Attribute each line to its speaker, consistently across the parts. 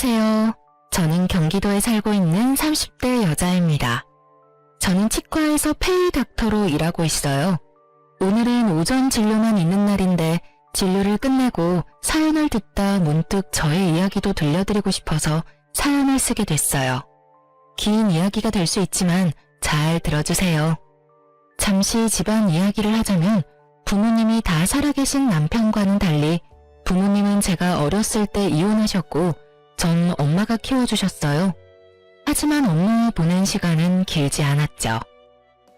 Speaker 1: 안녕하세요. 저는 경기도에 살고 있는 30대 여자입니다. 저는 치과에서 페이 닥터로 일하고 있어요. 오늘은 오전 진료만 있는 날인데 진료를 끝내고 사연을 듣다 문득 저의 이야기도 들려드리고 싶어서 사연을 쓰게 됐어요. 긴 이야기가 될 수 있지만 잘 들어주세요. 잠시 집안 이야기를 하자면 부모님이 다 살아계신 남편과는 달리 부모님은 제가 어렸을 때 이혼하셨고 전 엄마가 키워주셨어요. 하지만 엄마와 보낸 시간은 길지 않았죠.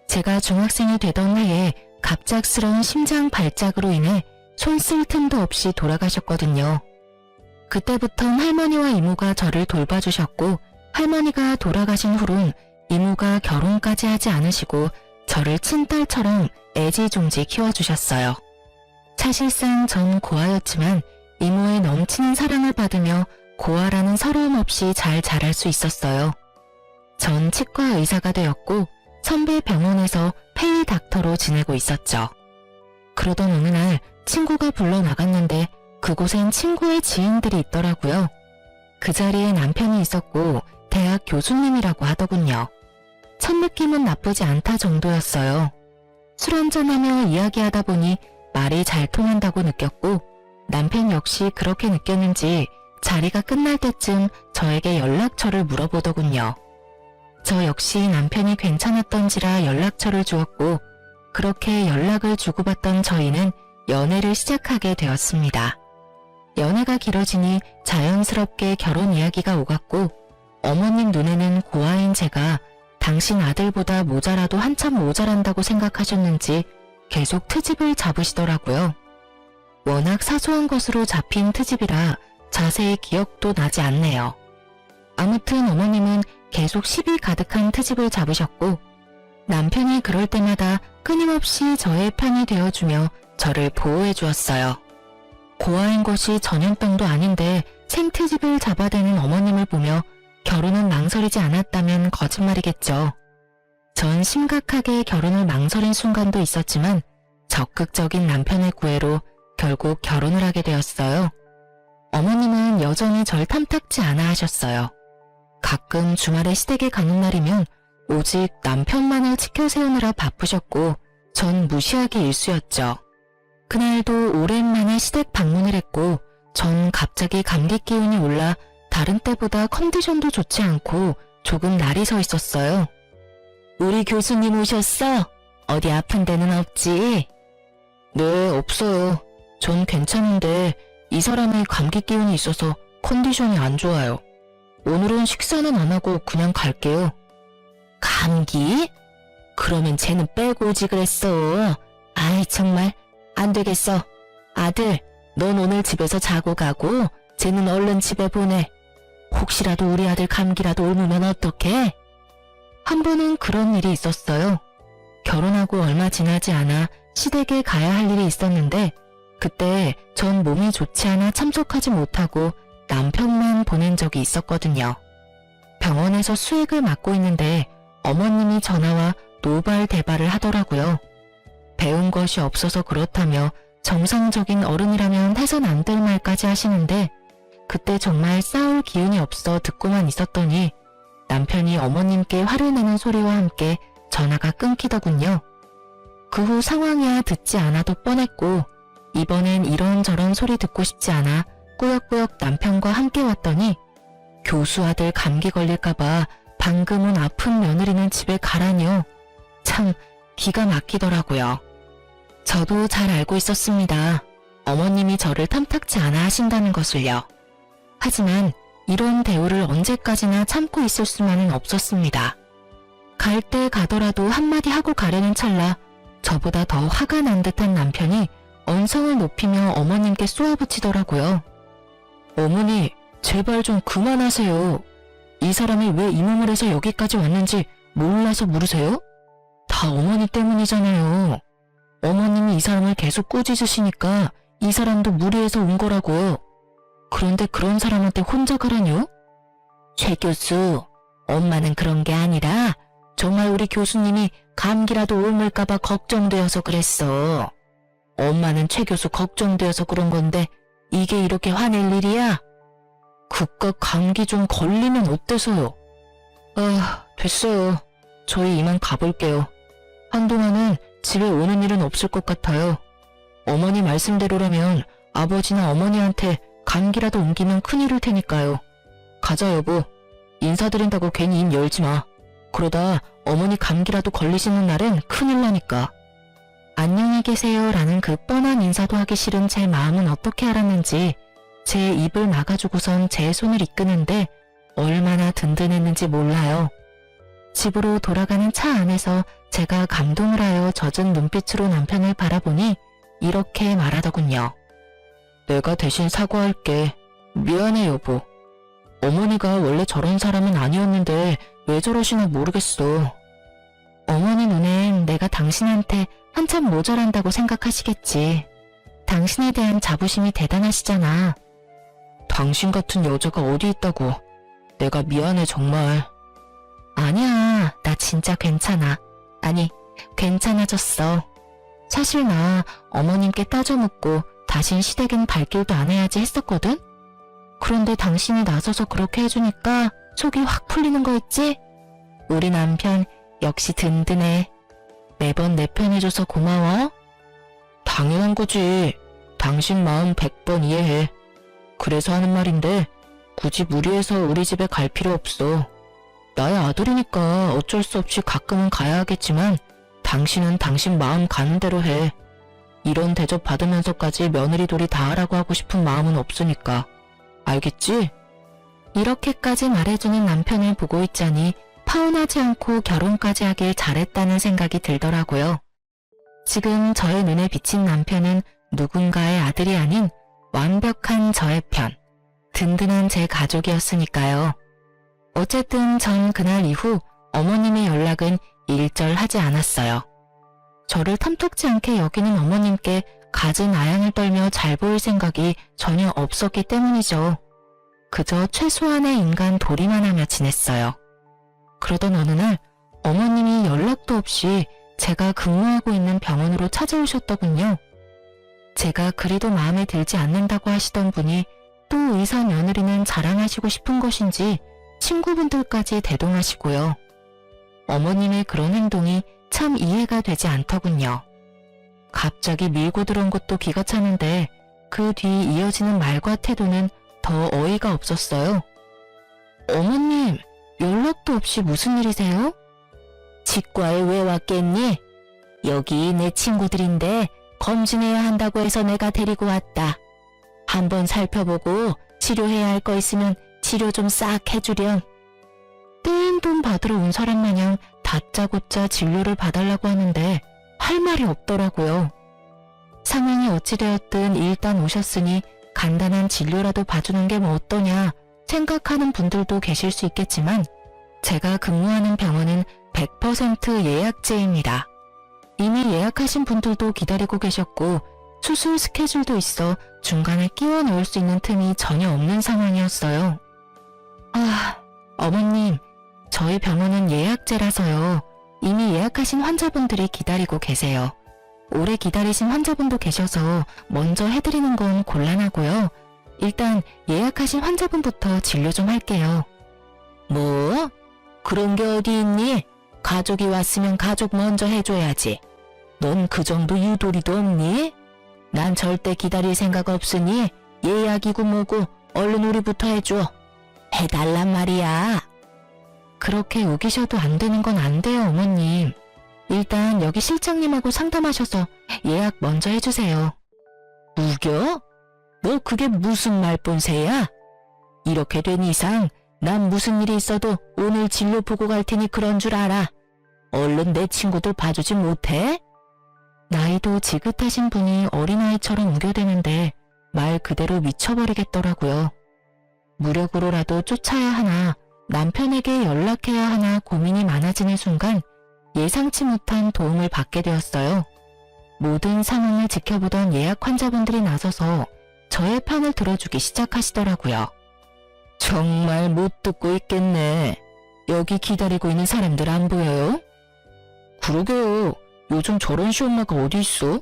Speaker 1: 제가 중학생이 되던 해에 갑작스러운 심장 발작으로 인해 손 쓸 틈도 없이 돌아가셨거든요. 그때부턴 할머니와 이모가 저를 돌봐주셨고 할머니가 돌아가신 후론 이모가 결혼까지 하지 않으시고 저를 친딸처럼 애지중지 키워주셨어요. 사실상 전 고아였지만 이모의 넘치는 사랑을 받으며 고아라는 서러움 없이 잘 자랄 수 있었어요. 전 치과 의사가 되었고 선배 병원에서 페이 닥터로 지내고 있었죠. 그러던 어느 날 친구가 불러 나갔는데 그곳엔 친구의 지인들이 있더라고요. 그 자리에 남편이 있었고 대학 교수님이라고 하더군요. 첫 느낌은 나쁘지 않다 정도였어요. 술 한잔하며 이야기하다 보니 말이 잘 통한다고 느꼈고 남편 역시 그렇게 느꼈는지 자리가 끝날 때쯤 저에게 연락처를 물어보더군요. 저 역시 남편이 괜찮았던지라 연락처를 주었고 그렇게 연락을 주고받던 저희는 연애를 시작하게 되었습니다. 연애가 길어지니 자연스럽게 결혼 이야기가 오갔고 어머님 눈에는 고아인 제가 당신 아들보다 모자라도 한참 모자란다고 생각하셨는지 계속 트집을 잡으시더라고요. 워낙 사소한 것으로 잡힌 트집이라 자세히 기억도 나지 않네요. 아무튼 어머님은 계속 시비 가득한 트집을 잡으셨고 남편이 그럴 때마다 끊임없이 저의 편이 되어주며 저를 보호해 주었어요. 고아인 것이 전염병도 아닌데 생트집을 잡아대는 어머님을 보며 결혼은 망설이지 않았다면 거짓말이겠죠. 전 심각하게 결혼을 망설인 순간도 있었지만 적극적인 남편의 구애로 결국 결혼을 하게 되었어요. 어머님은 여전히 절 탐탁지 않아 하셨어요. 가끔 주말에 시댁에 가는 날이면 오직 남편만을 지켜세우느라 바쁘셨고 전 무시하기 일쑤였죠. 그날도 오랜만에 시댁 방문을 했고 전 갑자기 감기 기운이 올라 다른 때보다 컨디션도 좋지 않고 조금 날이 서 있었어요. 우리 교수님 오셨어? 어디 아픈 데는 없지? 네, 없어요. 전 괜찮은데 이 사람이 감기 기운이 있어서 컨디션이 안 좋아요. 오늘은 식사는 안 하고 그냥 갈게요. 감기? 그러면 쟤는 빼고 오지 그랬어. 아이 정말 안 되겠어. 아들, 넌 오늘 집에서 자고 가고 쟤는 얼른 집에 보내. 혹시라도 우리 아들 감기라도 옮으면 어떡해? 한 번은 그런 일이 있었어요. 결혼하고 얼마 지나지 않아 시댁에 가야 할 일이 있었는데 그때 전 몸이 좋지 않아 참석하지 못하고 남편만 보낸 적이 있었거든요. 병원에서 수액을 맞고 있는데 어머님이 전화와 노발대발을 하더라고요. 배운 것이 없어서 그렇다며 정상적인 어른이라면 해선 안 될 말까지 하시는데 그때 정말 싸울 기운이 없어 듣고만 있었더니 남편이 어머님께 화를 내는 소리와 함께 전화가 끊기더군요. 그 후 상황이야 듣지 않아도 뻔했고 이번엔 이런저런 소리 듣고 싶지 않아 꾸역꾸역 남편과 함께 왔더니 교수 아들 감기 걸릴까봐 방금 온 아픈 며느리는 집에 가라니요. 참 기가 막히더라고요. 저도 잘 알고 있었습니다. 어머님이 저를 탐탁지 않아 하신다는 것을요. 하지만 이런 대우를 언제까지나 참고 있을 수만은 없었습니다. 갈 때 가더라도 한마디 하고 가려는 찰나 저보다 더 화가 난 듯한 남편이 언성을 높이며 어머님께 쏘아붙이더라고요. 어머니, 제발 좀 그만하세요. 이 사람이 왜 이 몸을 해서 여기까지 왔는지 몰라서 물으세요? 다 어머니 때문이잖아요. 어머님이 이 사람을 계속 꾸짖으시니까 이 사람도 무리해서 온 거라고요. 그런데 그런 사람한테 혼자 가라뇨? 최 교수, 엄마는 그런 게 아니라 정말 우리 교수님이 감기라도 옮을까봐 걱정되어서 그랬어. 엄마는 최 교수 걱정되어서 그런 건데 이게 이렇게 화낼 일이야? 그깟 감기 좀 걸리면 어때서요? 아, 됐어요. 저희 이만 가볼게요. 한동안은 집에 오는 일은 없을 것 같아요. 어머니 말씀대로라면 아버지나 어머니한테 감기라도 옮기면 큰일일 테니까요. 가자, 여보. 인사드린다고 괜히 입 열지 마. 그러다 어머니 감기라도 걸리시는 날엔 큰일 나니까. 안녕히 계세요 라는 그 뻔한 인사도 하기 싫은 제 마음은 어떻게 알았는지 제 입을 막아주고선 제 손을 이끄는데 얼마나 든든했는지 몰라요. 집으로 돌아가는 차 안에서 제가 감동을 하여 젖은 눈빛으로 남편을 바라보니 이렇게 말하더군요. 내가 대신 사과할게. 미안해, 여보. 어머니가 원래 저런 사람은 아니었는데 왜 저러시나 모르겠어. 어머니 눈엔 내가 당신한테 한참 모자란다고 생각하시겠지. 당신에 대한 자부심이 대단하시잖아. 당신 같은 여자가 어디 있다고. 내가 미안해, 정말. 아니야, 나 진짜 괜찮아. 아니, 괜찮아졌어. 사실 나 어머님께 따져 묻고 다신 시댁엔 발길도 안 해야지 했었거든? 그런데 당신이 나서서 그렇게 해주니까 속이 확 풀리는 거 있지? 우리 남편 역시 든든해. 매번 내 편 해줘서 고마워. 당연한 거지. 당신 마음 100번 이해해. 그래서 하는 말인데 굳이 무리해서 우리 집에 갈 필요 없어. 나의 아들이니까 어쩔 수 없이 가끔은 가야 하겠지만 당신은 당신 마음 가는 대로 해. 이런 대접 받으면서까지 며느리돌이 다 하라고 하고 싶은 마음은 없으니까. 알겠지? 이렇게까지 말해주는 남편을 보고 있자니 파혼하지 않고 결혼까지 하길 잘했다는 생각이 들더라고요. 지금 저의 눈에 비친 남편은 누군가의 아들이 아닌 완벽한 저의 편, 든든한 제 가족이었으니까요. 어쨌든 전 그날 이후 어머님의 연락은 일절하지 않았어요. 저를 탐탁지 않게 여기는 어머님께 갖은 아양을 떨며 잘 보일 생각이 전혀 없었기 때문이죠. 그저 최소한의 인간 도리만 하며 지냈어요. 그러던 어느 날 어머님이 연락도 없이 제가 근무하고 있는 병원으로 찾아오셨더군요. 제가 그리도 마음에 들지 않는다고 하시던 분이 또 의사 며느리는 자랑하시고 싶은 것인지 친구분들까지 대동하시고요. 어머님의 그런 행동이 참 이해가 되지 않더군요. 갑자기 밀고 들어온 것도 기가 차는데 그 뒤 이어지는 말과 태도는 더 어이가 없었어요. 어머님, 연락도 없이 무슨 일이세요? 치과에 왜 왔겠니? 여기 내 친구들인데 검진해야 한다고 해서 내가 데리고 왔다. 한번 살펴보고 치료해야 할 거 있으면 치료 좀 싹 해주렴. 떼인 돈 받으러 온 사람 마냥 다짜고짜 진료를 봐달라고 하는데 할 말이 없더라고요. 상황이 어찌되었든 일단 오셨으니 간단한 진료라도 봐주는 게 뭐 어떠냐 생각하는 분들도 계실 수 있겠지만 제가 근무하는 병원은 100% 예약제입니다. 이미 예약하신 분들도 기다리고 계셨고 수술 스케줄도 있어 중간에 끼워 넣을 수 있는 틈이 전혀 없는 상황이었어요. 어머님, 저희 병원은 예약제라서요. 이미 예약하신 환자분들이 기다리고 계세요. 오래 기다리신 환자분도 계셔서 먼저 해드리는 건 곤란하고요. 일단 예약하신 환자분부터 진료 좀 할게요. 뭐? 그런 게 어디 있니? 가족이 왔으면 가족 먼저 해줘야지. 넌 그 정도 유도리도 없니? 난 절대 기다릴 생각 없으니 예약이고 뭐고 얼른 우리부터 해줘. 해달란 말이야. 그렇게 우기셔도 안 되는 건 안 돼요, 어머님. 일단 여기 실장님하고 상담하셔서 예약 먼저 해주세요. 우겨? 너 그게 무슨 말본새야? 이렇게 된 이상 난 무슨 일이 있어도 오늘 진료 보고 갈 테니 그런 줄 알아. 얼른 내 친구들 봐주지 못해? 나이도 지긋하신 분이 어린아이처럼 우겨대는데 말 그대로 미쳐버리겠더라고요. 무력으로라도 쫓아야 하나 남편에게 연락해야 하나 고민이 많아지는 순간 예상치 못한 도움을 받게 되었어요. 모든 상황을 지켜보던 예약 환자분들이 나서서 저의 편을 들어주기 시작하시더라고요. 정말 못 듣고 있겠네. 여기 기다리고 있는 사람들 안 보여요? 그러게요. 요즘 저런 시엄마가 어디 있어?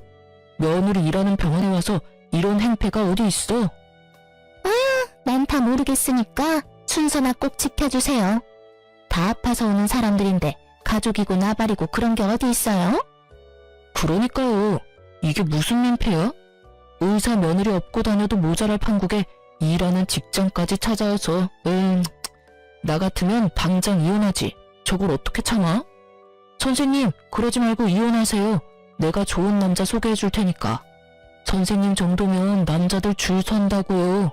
Speaker 1: 며느리 일하는 병원에 와서 이런 행패가 어디 있어? 아유, 난 다 모르겠으니까 순서나 꼭 지켜주세요. 다 아파서 오는 사람들인데 가족이고 나발이고 그런 게 어디 있어요? 그러니까요. 이게 무슨 민폐야? 의사 며느리 업고 다녀도 모자랄 판국에 일하는 직장까지 찾아와서 나 같으면 당장 이혼하지. 저걸 어떻게 참아? 선생님, 그러지 말고 이혼하세요. 내가 좋은 남자 소개해 줄 테니까. 선생님 정도면 남자들 줄 선다고요.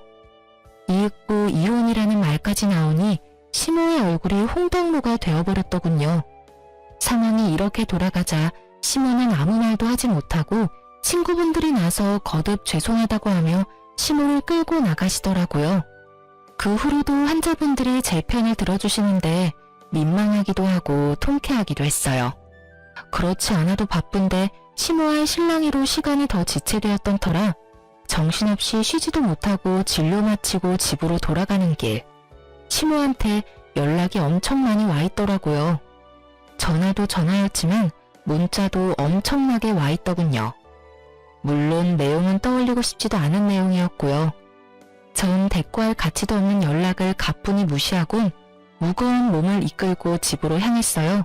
Speaker 1: 이윽고 이혼이라는 말까지 나오니 시모의 얼굴이 홍당무가 되어버렸더군요. 상황이 이렇게 돌아가자 시모는 아무 말도 하지 못하고 친구분들이 나서 거듭 죄송하다고 하며 시모를 끌고 나가시더라고요. 그 후로도 환자분들이 제 편을 들어주시는데 민망하기도 하고 통쾌하기도 했어요. 그렇지 않아도 바쁜데 시모와의 실랑이로 시간이 더 지체되었던 터라 정신없이 쉬지도 못하고 진료 마치고 집으로 돌아가는 길, 시모한테 연락이 엄청 많이 와 있더라고요. 전화도 전화였지만 문자도 엄청나게 와 있더군요. 물론 내용은 떠올리고 싶지도 않은 내용이었고요. 전 대꾸할 가치도 없는 연락을 가뿐히 무시하고 무거운 몸을 이끌고 집으로 향했어요.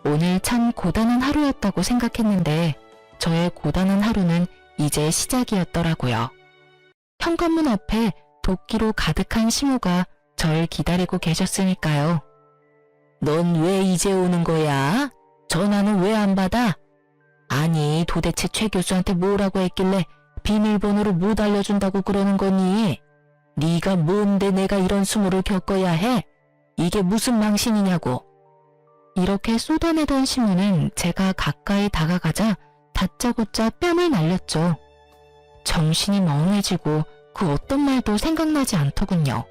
Speaker 1: 오늘 참 고단한 하루였다고 생각했는데 저의 고단한 하루는 이제 시작이었더라고요. 현관문 앞에 도끼로 가득한 시모가 절 기다리고 계셨으니까요. 넌 왜 이제 오는 거야? 전화는 왜 안 받아? 아니, 도대체 최 교수한테 뭐라고 했길래 비밀번호를 못 알려준다고 그러는 거니? 네가 뭔데 내가 이런 수모를 겪어야 해? 이게 무슨 망신이냐고. 이렇게 쏟아내던 시모는 제가 가까이 다가가자 다짜고짜 뺨을 날렸죠. 정신이 멍해지고 그 어떤 말도 생각나지 않더군요.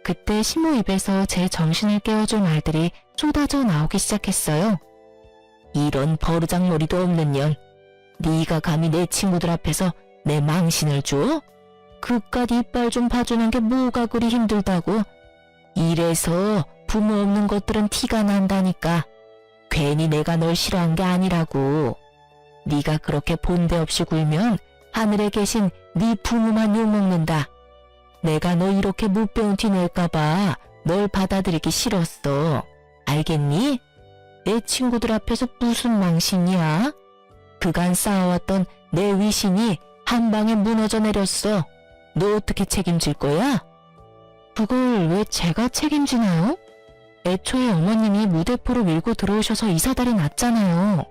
Speaker 1: 그때 시모 입에서 제 정신을 깨워줄 말들이 쏟아져 나오기 시작했어요. 이런 버르장머리도 없는 년. 네가 감히 내 친구들 앞에서 내 망신을 줘? 그깟 이빨 좀 봐주는 게 뭐가 그리 힘들다고? 이래서 부모 없는 것들은 티가 난다니까. 괜히 내가 널 싫어한 게 아니라고. 네가 그렇게 본데 없이 굴면 하늘에 계신 네 부모만 욕먹는다. 내가 너 이렇게 못 배운 티 낼까봐 널 받아들이기 싫었어. 알겠니? 내 친구들 앞에서 무슨 망신이야? 그간 쌓아왔던 내 위신이 한 방에 무너져 내렸어. 너 어떻게 책임질 거야? 그걸 왜 제가 책임지나요? 애초에 어머님이 무대포로 밀고 들어오셔서 이 사달이 났잖아요.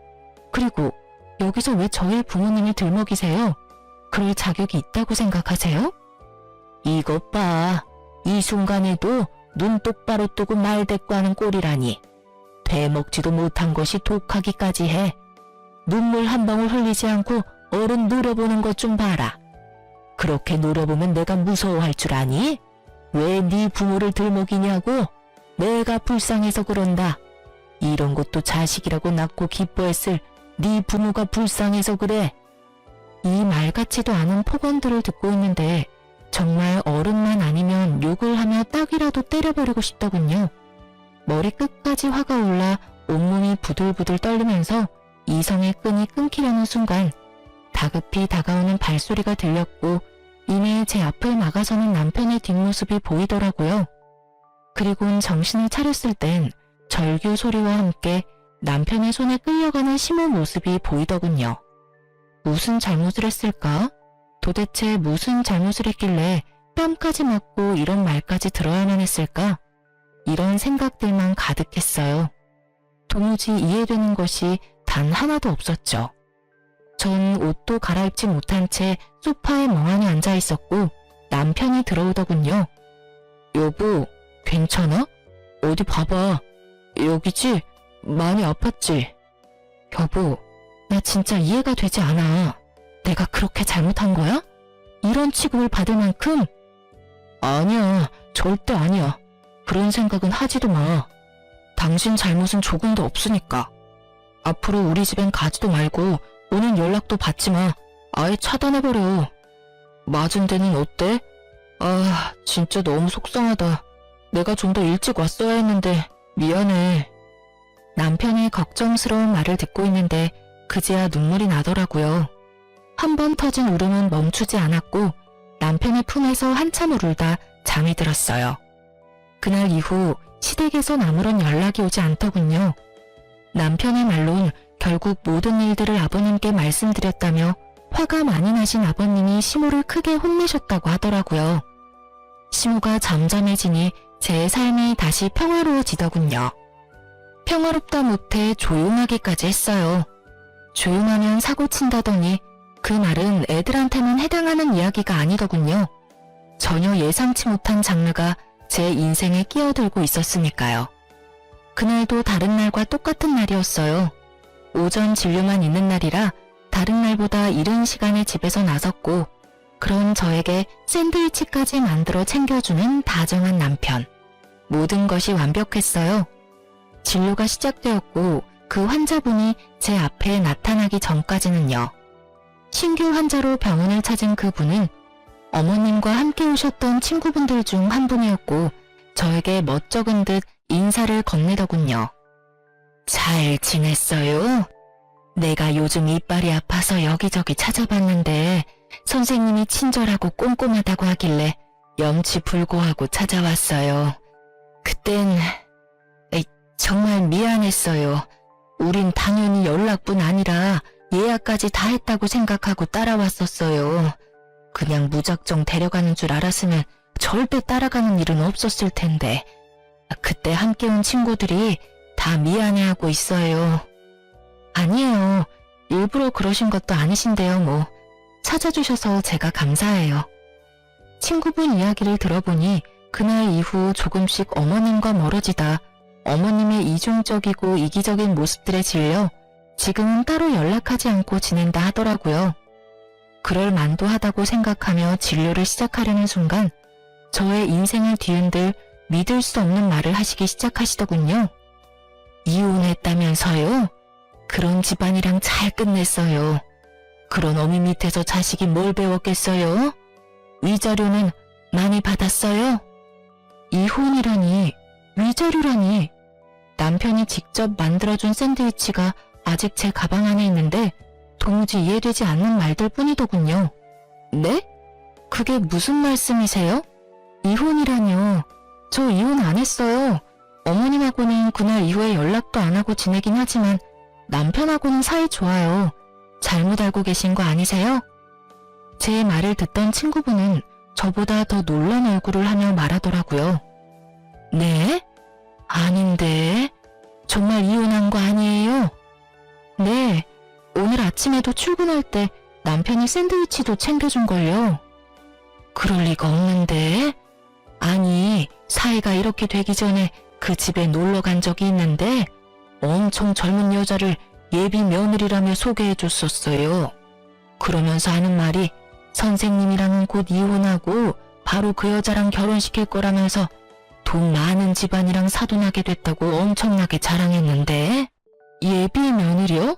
Speaker 1: 그리고 여기서 왜 저희 부모님을 들먹이세요? 그럴 자격이 있다고 생각하세요? 이것 봐. 이 순간에도 눈 똑바로 뜨고 말대꾸하는 꼴이라니. 되먹지도 못한 것이 독하기까지 해. 눈물 한 방울 흘리지 않고 어른 노려보는 것 좀 봐라. 그렇게 노려보면 내가 무서워할 줄 아니? 왜 네 부모를 들먹이냐고? 내가 불쌍해서 그런다. 이런 것도 자식이라고 낳고 기뻐했을 네 부모가 불쌍해서 그래. 이 말 같지도 않은 폭언들을 듣고 있는데 정말 어른만 아니면 욕을 하며 딱이라도 때려버리고 싶더군요. 머리 끝까지 화가 올라 온몸이 부들부들 떨리면서 이성의 끈이 끊기려는 순간 다급히 다가오는 발소리가 들렸고 이내 제 앞을 막아서는 남편의 뒷모습이 보이더라고요. 그리고는 정신을 차렸을 땐 절규 소리와 함께 남편의 손에 끌려가는 시모 모습이 보이더군요. 무슨 잘못을 했을까? 도대체 무슨 잘못을 했길래 뺨까지 맞고 이런 말까지 들어야만 했을까? 이런 생각들만 가득했어요. 도무지 이해되는 것이 단 하나도 없었죠. 전 옷도 갈아입지 못한 채 소파에 멍하니 앉아 있었고 남편이 들어오더군요. 여보, 괜찮아? 어디 봐봐. 여기지? 많이 아팠지? 여보, 나 진짜 이해가 되지 않아. 내가 그렇게 잘못한 거야? 이런 취급을 받을 만큼? 아니야, 절대 아니야. 그런 생각은 하지도 마. 당신 잘못은 조금도 없으니까. 앞으로 우리 집엔 가지도 말고 오는 연락도 받지 마. 아예 차단해버려. 맞은 데는 어때? 아, 진짜 너무 속상하다. 내가 좀 더 일찍 왔어야 했는데 미안해. 남편의 걱정스러운 말을 듣고 있는데 그제야 눈물이 나더라고요. 한 번 터진 울음은 멈추지 않았고 남편의 품에서 한참을 울다 잠이 들었어요. 그날 이후 시댁에선 아무런 연락이 오지 않더군요. 남편의 말론 결국 모든 일들을 아버님께 말씀드렸다며 화가 많이 나신 아버님이 시모를 크게 혼내셨다고 하더라고요. 시모가 잠잠해지니 제 삶이 다시 평화로워지더군요. 평화롭다 못해 조용하기까지 했어요. 조용하면 사고 친다더니 그 말은 애들한테만 해당하는 이야기가 아니더군요. 전혀 예상치 못한 장르가 제 인생에 끼어들고 있었으니까요. 그날도 다른 날과 똑같은 날이었어요. 오전 진료만 있는 날이라 다른 날보다 이른 시간에 집에서 나섰고, 그런 저에게 샌드위치까지 만들어 챙겨주는 다정한 남편. 모든 것이 완벽했어요. 진료가 시작되었고 그 환자분이 제 앞에 나타나기 전까지는요. 신규 환자로 병원을 찾은 그분은 어머님과 함께 오셨던 친구분들 중 한 분이었고 저에게 멋쩍은 듯 인사를 건네더군요. 잘 지냈어요? 내가 요즘 이빨이 아파서 여기저기 찾아봤는데 선생님이 친절하고 꼼꼼하다고 하길래 염치 불구하고 찾아왔어요. 그땐 정말 미안했어요. 우린 당연히 연락뿐 아니라 예약까지 다 했다고 생각하고 따라왔었어요. 그냥 무작정 데려가는 줄 알았으면 절대 따라가는 일은 없었을 텐데. 그때 함께 온 친구들이 다 미안해하고 있어요. 아니에요. 일부러 그러신 것도 아니신데요, 뭐. 찾아주셔서 제가 감사해요. 친구분 이야기를 들어보니 그날 이후 조금씩 어머님과 멀어지다 어머님의 이중적이고 이기적인 모습들에 질려 지금은 따로 연락하지 않고 지낸다 하더라고요. 그럴 만도 하다고 생각하며 진료를 시작하려는 순간 저의 인생을 뒤흔들 믿을 수 없는 말을 하시기 시작하시더군요. 이혼했다면서요? 그런 집안이랑 잘 끝냈어요. 그런 어미 밑에서 자식이 뭘 배웠겠어요? 위자료는 많이 받았어요? 이혼이라니, 위자료라니. 남편이 직접 만들어준 샌드위치가 아직 제 가방 안에 있는데 도무지 이해되지 않는 말들 뿐이더군요. 네? 그게 무슨 말씀이세요? 이혼이라뇨. 저 이혼 안 했어요. 어머님하고는 그날 이후에 연락도 안 하고 지내긴 하지만 남편하고는 사이 좋아요. 잘못 알고 계신 거 아니세요? 제 말을 듣던 친구분은 저보다 더 놀란 얼굴을 하며 말하더라고요. 네? 아닌데. 정말 이혼한 거 아니에요? 네. 오늘 아침에도 출근할 때 남편이 샌드위치도 챙겨준걸요. 그럴 리가 없는데. 아니, 사이가 이렇게 되기 전에 그 집에 놀러 간 적이 있는데 엄청 젊은 여자를 예비 며느리라며 소개해줬었어요. 그러면서 하는 말이 선생님이랑은 곧 이혼하고 바로 그 여자랑 결혼시킬 거라면서 돈 많은 집안이랑 사돈하게 됐다고 엄청나게 자랑했는데. 예비 며느리요?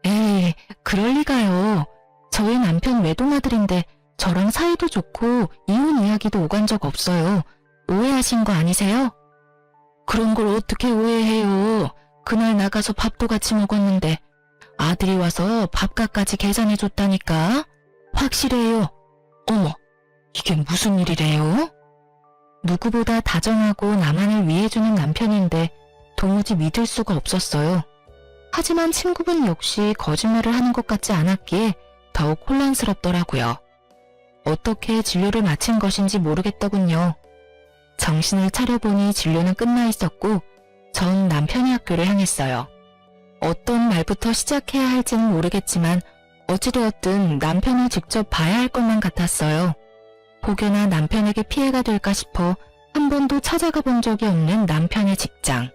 Speaker 1: 에이, 그럴 리가요. 저희 남편 외동아들인데 저랑 사이도 좋고 이혼 이야기도 오간 적 없어요. 오해하신 거 아니세요? 그런 걸 어떻게 오해해요. 그날 나가서 밥도 같이 먹었는데 아들이 와서 밥값까지 계산해줬다니까. 확실해요. 어머, 이게 무슨 일이래요? 누구보다 다정하고 나만을 위해주는 남편인데 도무지 믿을 수가 없었어요. 하지만 친구분 역시 거짓말을 하는 것 같지 않았기에 더욱 혼란스럽더라고요. 어떻게 진료를 마친 것인지 모르겠더군요. 정신을 차려보니 진료는 끝나 있었고 전 남편의 학교를 향했어요. 어떤 말부터 시작해야 할지는 모르겠지만 어찌되었든 남편을 직접 봐야 할 것만 같았어요. 혹여나 남편에게 피해가 될까 싶어 한 번도 찾아가 본 적이 없는 남편의 직장.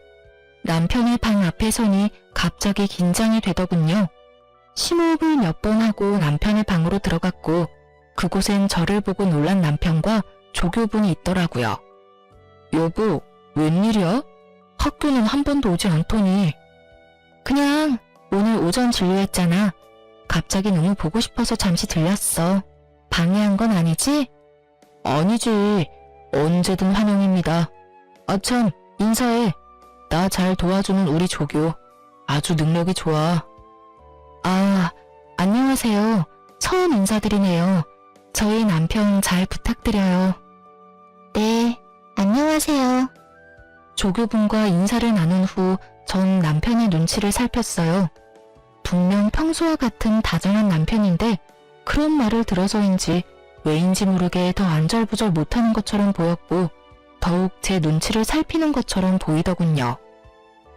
Speaker 1: 남편의 방 앞에 서니 갑자기 긴장이 되더군요. 심호흡을 몇 번 하고 남편의 방으로 들어갔고 그곳엔 저를 보고 놀란 남편과 조교분이 있더라고요. 여보, 웬일이야? 학교는 한 번도 오지 않더니. 그냥 오늘 오전 진료했잖아. 갑자기 너무 보고 싶어서 잠시 들렸어. 방해한 건 아니지? 아니지. 언제든 환영입니다. 아참, 인사해. 나 잘 도와주는 우리 조교. 아주 능력이 좋아. 아, 안녕하세요. 처음 인사드리네요. 저희 남편 잘 부탁드려요. 네, 안녕하세요. 조교분과 인사를 나눈 후 전 남편의 눈치를 살폈어요. 분명 평소와 같은 다정한 남편인데 그런 말을 들어서인지 왜인지 모르게 더 안절부절 못하는 것처럼 보였고 더욱 제 눈치를 살피는 것처럼 보이더군요.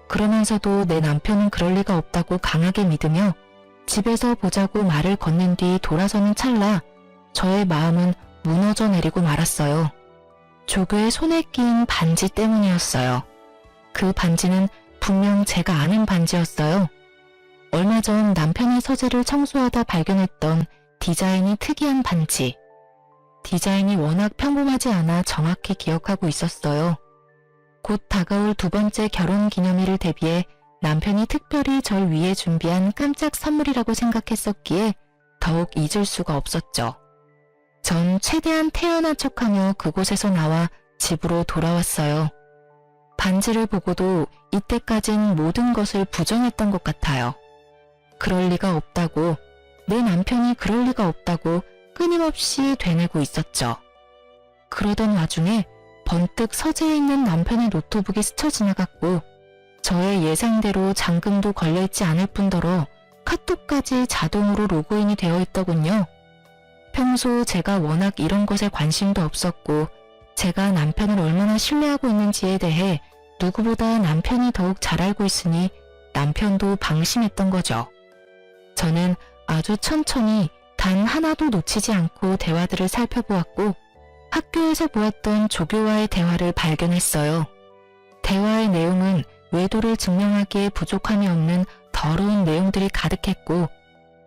Speaker 1: 그러면서도 내 남편은 그럴 리가 없다고 강하게 믿으며 집에서 보자고 말을 건넨 뒤 돌아서는 찰나 저의 마음은 무너져 내리고 말았어요. 조교의 손에 끼인 반지 때문이었어요. 그 반지는 분명 제가 아는 반지였어요. 얼마 전 남편의 서재를 청소하다 발견했던 디자인이 특이한 반지. 디자인이 워낙 평범하지 않아 정확히 기억하고 있었어요. 곧 다가올 두 번째 결혼 기념일을 대비해 남편이 특별히 절 위해 준비한 깜짝 선물이라고 생각했었기에 더욱 잊을 수가 없었죠. 전 최대한 태연한 척하며 그곳에서 나와 집으로 돌아왔어요. 반지를 보고도 이때까진 모든 것을 부정했던 것 같아요. 그럴 리가 없다고, 내 남편이 그럴 리가 없다고 끊임없이 되뇌고 있었죠. 그러던 와중에 번뜩 서재에 있는 남편의 노트북이 스쳐 지나갔고 저의 예상대로 잠금도 걸려있지 않을 뿐더러 카톡까지 자동으로 로그인이 되어 있더군요. 평소 제가 워낙 이런 것에 관심도 없었고 제가 남편을 얼마나 신뢰하고 있는지에 대해 누구보다 남편이 더욱 잘 알고 있으니 남편도 방심했던 거죠. 저는 아주 천천히 단 하나도 놓치지 않고 대화들을 살펴보았고 학교에서 보았던 조교와의 대화를 발견했어요. 대화의 내용은 외도를 증명하기에 부족함이 없는 더러운 내용들이 가득했고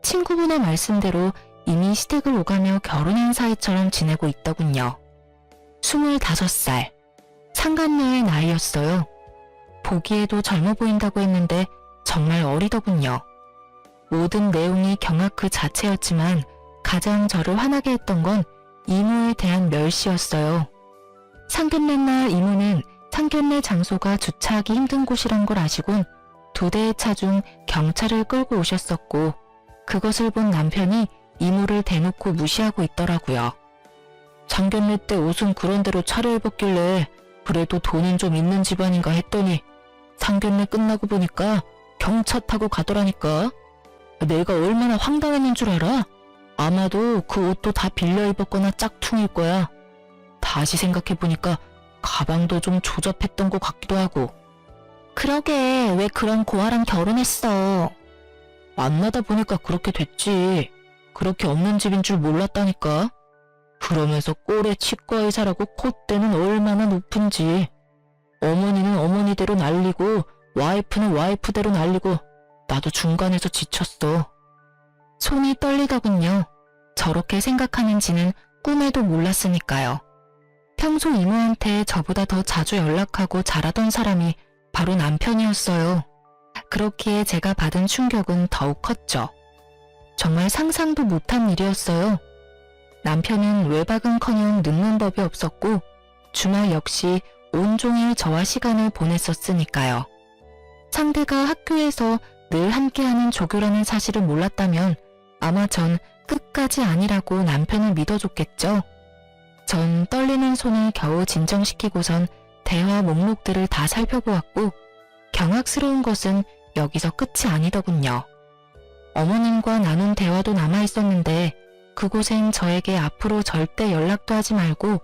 Speaker 1: 친구분의 말씀대로 이미 시댁을 오가며 결혼한 사이처럼 지내고 있더군요. 25살, 상간녀의 나이였어요. 보기에도 젊어 보인다고 했는데 정말 어리더군요. 모든 내용이 경악 그 자체였지만 가장 저를 화나게 했던 건 이모에 대한 멸시였어요. 상견례 날 이모는 상견례 장소가 주차하기 힘든 곳이란 걸 아시곤 2대의 차 중 경찰을 끌고 오셨었고 그것을 본 남편이 이모를 대놓고 무시하고 있더라고요. 상견례 때 옷은 그런 대로 차려입었길래 그래도 돈은 좀 있는 집안인가 했더니 상견례 끝나고 보니까 경차 타고 가더라니까. 내가 얼마나 황당했는 줄 알아? 아마도 그 옷도 다 빌려 입었거나 짝퉁일 거야. 다시 생각해보니까 가방도 좀 조잡했던 것 같기도 하고. 그러게 왜 그런 고아랑 결혼했어? 만나다 보니까 그렇게 됐지. 그렇게 없는 집인 줄 몰랐다니까. 그러면서 꼴에 치과 의사라고 콧대는 얼마나 높은지. 어머니는 어머니대로 날리고 와이프는 와이프대로 날리고 나도 중간에서 지쳤어. 손이 떨리더군요. 저렇게 생각하는지는 꿈에도 몰랐으니까요. 평소 이모한테 저보다 더 자주 연락하고 잘하던 사람이 바로 남편이었어요. 그렇기에 제가 받은 충격은 더욱 컸죠. 정말 상상도 못한 일이었어요. 남편은 외박은커녕 늦는 법이 없었고 주말 역시 온종일 저와 시간을 보냈었으니까요. 상대가 학교에서 늘 함께하는 조교라는 사실을 몰랐다면 아마 전 끝까지 아니라고 남편을 믿어줬겠죠. 전 떨리는 손을 겨우 진정시키고선 대화 목록들을 다 살펴보았고 경악스러운 것은 여기서 끝이 아니더군요. 어머님과 나눈 대화도 남아있었는데 그곳엔 저에게 앞으로 절대 연락도 하지 말고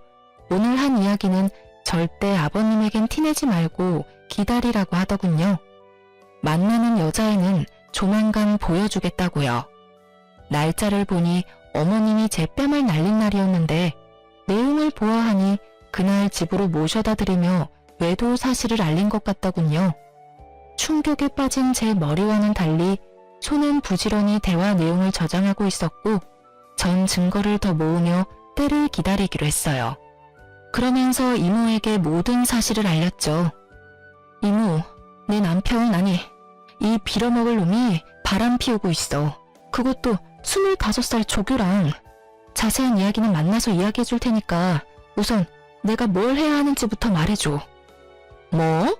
Speaker 1: 오늘 한 이야기는 절대 아버님에겐 티내지 말고 기다리라고 하더군요. 만나는 여자애는 조만간 보여주겠다고요. 날짜를 보니 어머님이 제 뺨을 날린 날이었는데 내용을 보아하니 그날 집으로 모셔다 드리며 외도 사실을 알린 것 같더군요. 충격에 빠진 제 머리와는 달리 손은 부지런히 대화 내용을 저장하고 있었고 전 증거를 더 모으며 때를 기다리기로 했어요. 그러면서 이모에게 모든 사실을 알렸죠. 이모, 내 남편 아니 이 빌어먹을 놈이 바람 피우고 있어. 그것도 25살 조교랑. 자세한 이야기는 만나서 이야기해 줄 테니까 우선 내가 뭘 해야 하는지부터 말해줘. 뭐?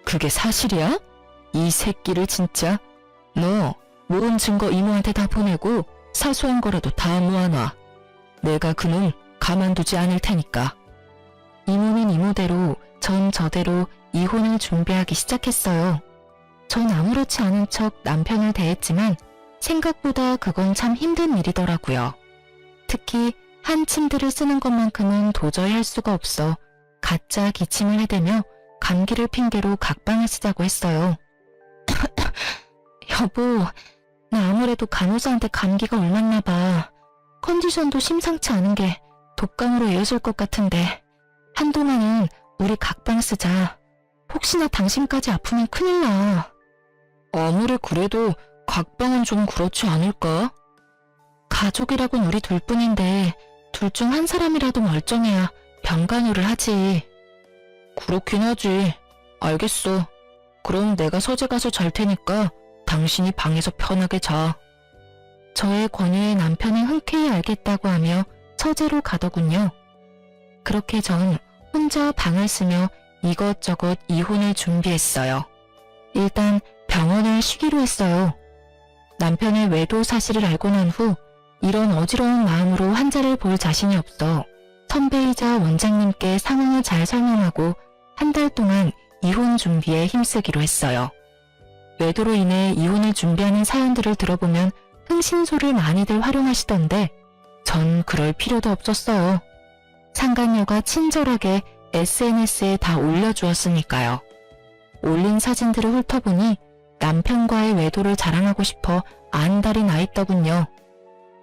Speaker 1: 그게 사실이야? 이 새끼를 진짜. 너 모은 증거 이모한테 다 보내고 사소한 거라도 다 모아놔. 내가 그놈 가만두지 않을 테니까. 이모는 이모대로 전 저대로 이혼을 준비하기 시작했어요. 전 아무렇지 않은 척 남편을 대했지만 생각보다 그건 참 힘든 일이더라고요. 특히 한 침대를 쓰는 것만큼은 도저히 할 수가 없어 가짜 기침을 해대며 감기를 핑계로 각방을 쓰자고 했어요. 여보, 나 아무래도 간호사한테 감기가 옮았나 봐. 컨디션도 심상치 않은 게 독감으로 이어질 것 같은데 한동안은 우리 각방 쓰자. 혹시나 당신까지 아프면 큰일 나. 아무리 그래도 각방은 좀 그렇지 않을까? 가족이라곤 우리 둘뿐인데 둘 중 한 사람이라도 멀쩡해야 병간호를 하지. 그렇긴 하지. 알겠어. 그럼 내가 서재 가서 잘 테니까 당신이 방에서 편하게 자. 저의 권유에 남편은 흔쾌히 알겠다고 하며 서재로 가더군요. 그렇게 전 혼자 방을 쓰며 이것저것 이혼을 준비했어요. 일단 병원을 쉬기로 했어요. 남편의 외도 사실을 알고 난 후 이런 어지러운 마음으로 환자를 볼 자신이 없어 선배이자 원장님께 상황을 잘 설명하고 한 달 동안 이혼 준비에 힘쓰기로 했어요. 외도로 인해 이혼을 준비하는 사연들을 들어보면 흥신소를 많이들 활용하시던데 전 그럴 필요도 없었어요. 상간녀가 친절하게 SNS에 다 올려주었으니까요. 올린 사진들을 훑어보니 남편과의 외도를 자랑하고 싶어 안달이 나 있더군요.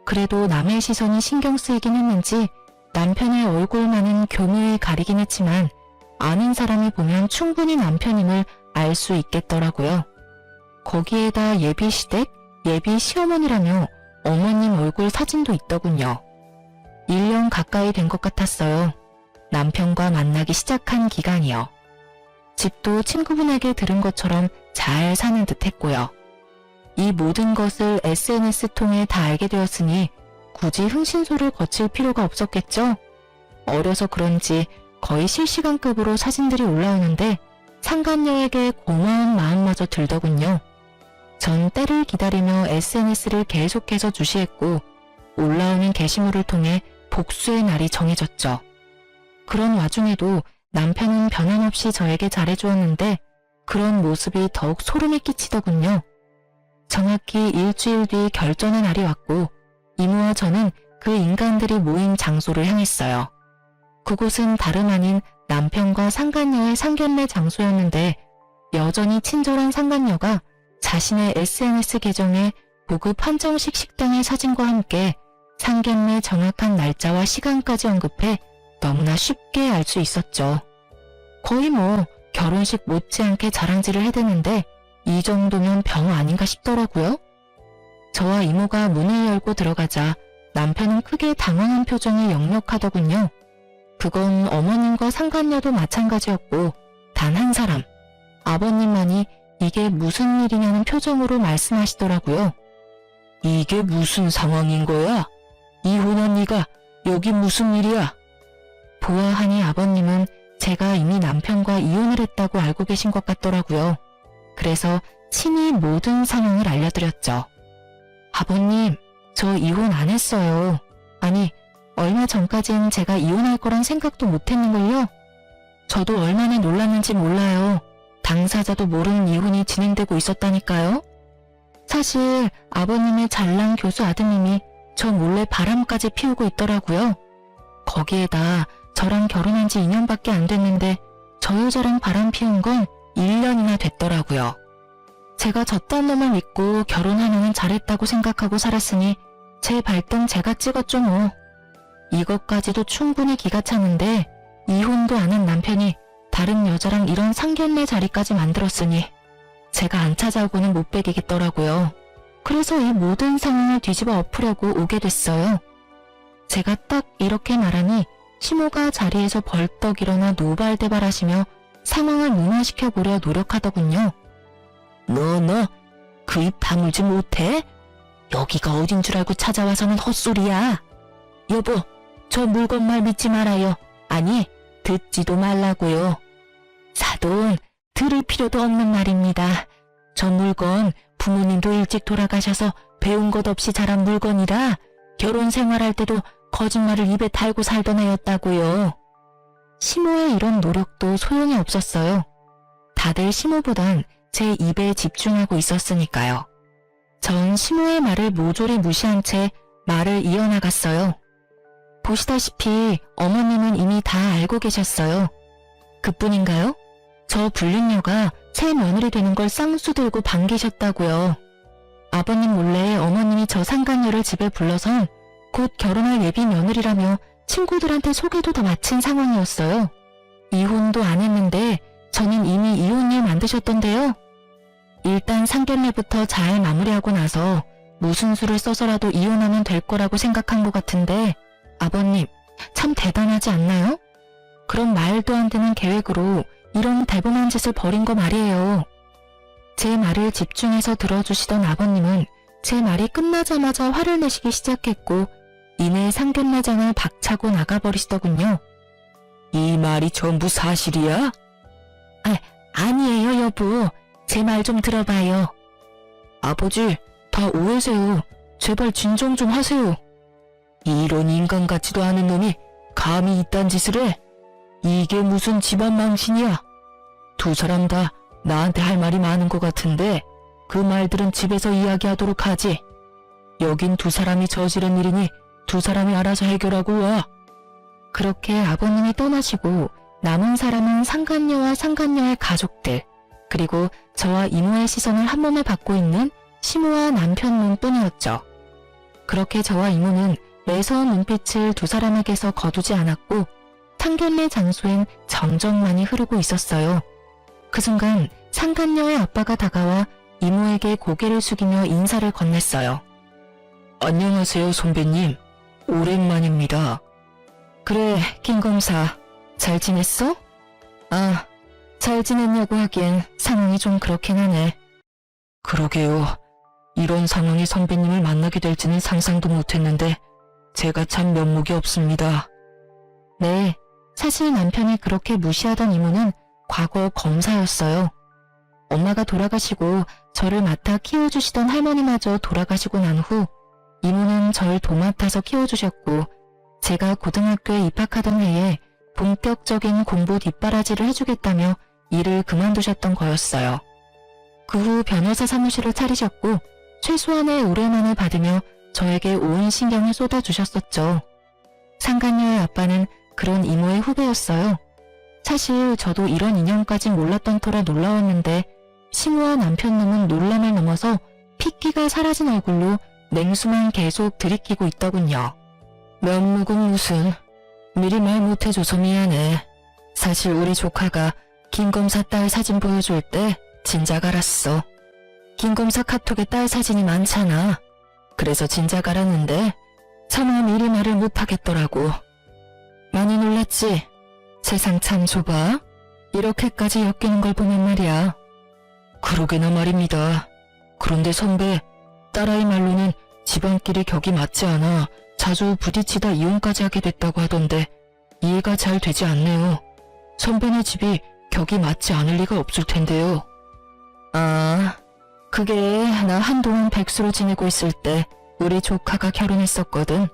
Speaker 1: 그래도 남의 시선이 신경 쓰이긴 했는지 남편의 얼굴만은 교묘히 가리긴 했지만 아는 사람이 보면 충분히 남편임을 알 수 있겠더라고요. 거기에다 예비 시댁, 예비 시어머니라며 어머님 얼굴 사진도 있더군요. 1년 가까이 된 것 같았어요. 남편과 만나기 시작한 기간이요. 집도 친구분에게 들은 것처럼 잘 사는 듯 했고요. 이 모든 것을 SNS 통해 다 알게 되었으니 굳이 흥신소를 거칠 필요가 없었겠죠? 어려서 그런지 거의 실시간급으로 사진들이 올라오는데 상간녀에게 고마운 마음마저 들더군요. 전 때를 기다리며 SNS를 계속해서 주시했고 올라오는 게시물을 통해 복수의 날이 정해졌죠. 그런 와중에도 남편은 변함없이 저에게 잘해주었는데 그런 모습이 더욱 소름이 끼치더군요. 정확히 일주일 뒤 결전의 날이 왔고 이모와 저는 그 인간들이 모인 장소를 향했어요. 그곳은 다름 아닌 남편과 상간녀의 상견례 장소였는데 여전히 친절한 상간녀가 자신의 SNS 계정에 고급 한정식 식당의 사진과 함께 상견례 정확한 날짜와 시간까지 언급해 너무나 쉽게 알 수 있었죠. 거의 결혼식 못지않게 자랑질을 해대는데 이 정도면 병 아닌가 싶더라고요. 저와 이모가 문을 열고 들어가자 남편은 크게 당황한 표정이 역력하더군요. 그건 어머님과 상간녀도 마찬가지였고 단 한 사람, 아버님만이 이게 무슨 일이냐는 표정으로 말씀하시더라고요. 이게 무슨 상황인 거야? 이혼한 네가 여기 무슨 일이야? 보아하니 아버님은 제가 이미 남편과 이혼을 했다고 알고 계신 것 같더라고요. 그래서 친히 모든 상황을 알려드렸죠. 아버님, 저 이혼 안 했어요. 아니, 얼마 전까진 제가 이혼할 거란 생각도 못했는걸요. 저도 얼마나 놀랐는지 몰라요. 당사자도 모르는 이혼이 진행되고 있었다니까요. 사실 아버님의 잘난 교수 아드님이 저 몰래 바람까지 피우고 있더라고요. 거기에다 저랑 결혼한 지 2년밖에 안 됐는데 저 여자랑 바람 피운 건 1년이나 됐더라고요. 제가 저딴 놈을 믿고 결혼하면 잘했다고 생각하고 살았으니 제 발등 제가 찍었죠 뭐. 이것까지도 충분히 기가 차는데 이혼도 안 한 남편이 다른 여자랑 이런 상견례 자리까지 만들었으니 제가 안 찾아오고는 못 베기겠더라고요. 그래서 이 모든 상황을 뒤집어 엎으려고 오게 됐어요. 제가 딱 이렇게 말하니 시모가 자리에서 벌떡 일어나 노발대발하시며 상황을 무마시켜보려 노력하더군요. 너 그 입 다물지 못해? 여기가 어딘 줄 알고 찾아와서는 헛소리야. 여보, 저 물건 말 믿지 말아요. 아니, 듣지도 말라고요. 사돈, 들을 필요도 없는 말입니다. 저 물건 부모님도 일찍 돌아가셔서 배운 것 없이 자란 물건이라 결혼 생활할 때도 거짓말을 입에 달고 살던 애였다고요. 시모의 이런 노력도 소용이 없었어요. 다들 시모보단 제 입에 집중하고 있었으니까요. 전 시모의 말을 모조리 무시한 채 말을 이어나갔어요. 보시다시피 어머님은 이미 다 알고 계셨어요. 그뿐인가요? 저 불륜녀가 새 며느리 되는 걸 쌍수 들고 반기셨다고요. 아버님 몰래 어머님이 저 상간녀를 집에 불러선 곧 결혼할 예비 며느리라며 친구들한테 소개도 다 마친 상황이었어요. 이혼도 안 했는데 저는 이미 이혼일 만드셨던데요. 일단 상견례부터 잘 마무리하고 나서 무슨 수를 써서라도 이혼하면 될 거라고 생각한 것 같은데 아버님 참 대단하지 않나요? 그런 말도 안 되는 계획으로 이런 대범한 짓을 벌인 거 말이에요. 제 말을 집중해서 들어주시던 아버님은 제 말이 끝나자마자 화를 내시기 시작했고 이내 상견례장을 박차고 나가버리시더군요. 이 말이 전부 사실이야? 아니에요 여보. 제 말 좀 들어봐요. 아버지, 다 오해세요. 제발 진정 좀 하세요. 이런 인간 같지도 않은 놈이 감히 이딴 짓을 해? 이게 무슨 집안 망신이야? 두 사람 다 나한테 할 말이 많은 것 같은데 그 말들은 집에서 이야기하도록 하지. 여긴 두 사람이 저지른 일이니 두 사람이 알아서 해결하고 와. 그렇게 아버님이 떠나시고 남은 사람은 상간녀와 상간녀의 가족들 그리고 저와 이모의 시선을 한 몸에 받고 있는 시모와 남편 놈뿐이었죠. 그렇게 저와 이모는 매서운 눈빛을 두 사람에게서 거두지 않았고 상견례 장소엔 정적만이 흐르고 있었어요. 그 순간 상간녀의 아빠가 다가와 이모에게 고개를 숙이며 인사를 건넸어요. 안녕하세요 선배님. 오랜만입니다. 그래 김검사 잘 지냈어? 아, 잘 지냈냐고 하기엔 상황이 좀 그렇긴 하네. 그러게요. 이런 상황이 선배님을 만나게 될지는 상상도 못했는데 제가 참 면목이 없습니다. 네, 사실 남편이 그렇게 무시하던 이모는 과거 검사였어요. 엄마가 돌아가시고 저를 맡아 키워주시던 할머니마저 돌아가시고 난 후 이모는 절 도맡아서 키워주셨고 제가 고등학교에 입학하던 해에 본격적인 공부 뒷바라지를 해주겠다며 일을 그만두셨던 거였어요. 그 후 변호사 사무실을 차리셨고 최소한의 의뢰만을 받으며 저에게 온 신경을 쏟아주셨었죠. 상간녀의 아빠는 그런 이모의 후배였어요. 사실 저도 이런 인연까진 몰랐던 터라 놀라웠는데 시모와 남편놈은 놀람을 넘어서 핏기가 사라진 얼굴로 냉수만 계속 들이키고 있더군요. 면목은 무슨, 미리 말 못해줘서 미안해. 사실 우리 조카가 김검사 딸 사진 보여줄 때 진작 알았어. 김검사 카톡에 딸 사진이 많잖아. 그래서 진작 알았는데 차마 미리 말을 못하겠더라고. 많이 놀랐지? 세상 참 좁아. 이렇게까지 엮이는 걸 보면 말이야. 그러게나 말입니다. 그런데 선배, 딸아이 말로는 집안끼리 격이 맞지 않아 자주 부딪히다 이혼까지 하게 됐다고 하던데 이해가 잘 되지 않네요. 선배네 집이 격이 맞지 않을 리가 없을 텐데요. 아, 그게 나 한동안 백수로 지내고 있을 때 우리 조카가 결혼했었거든.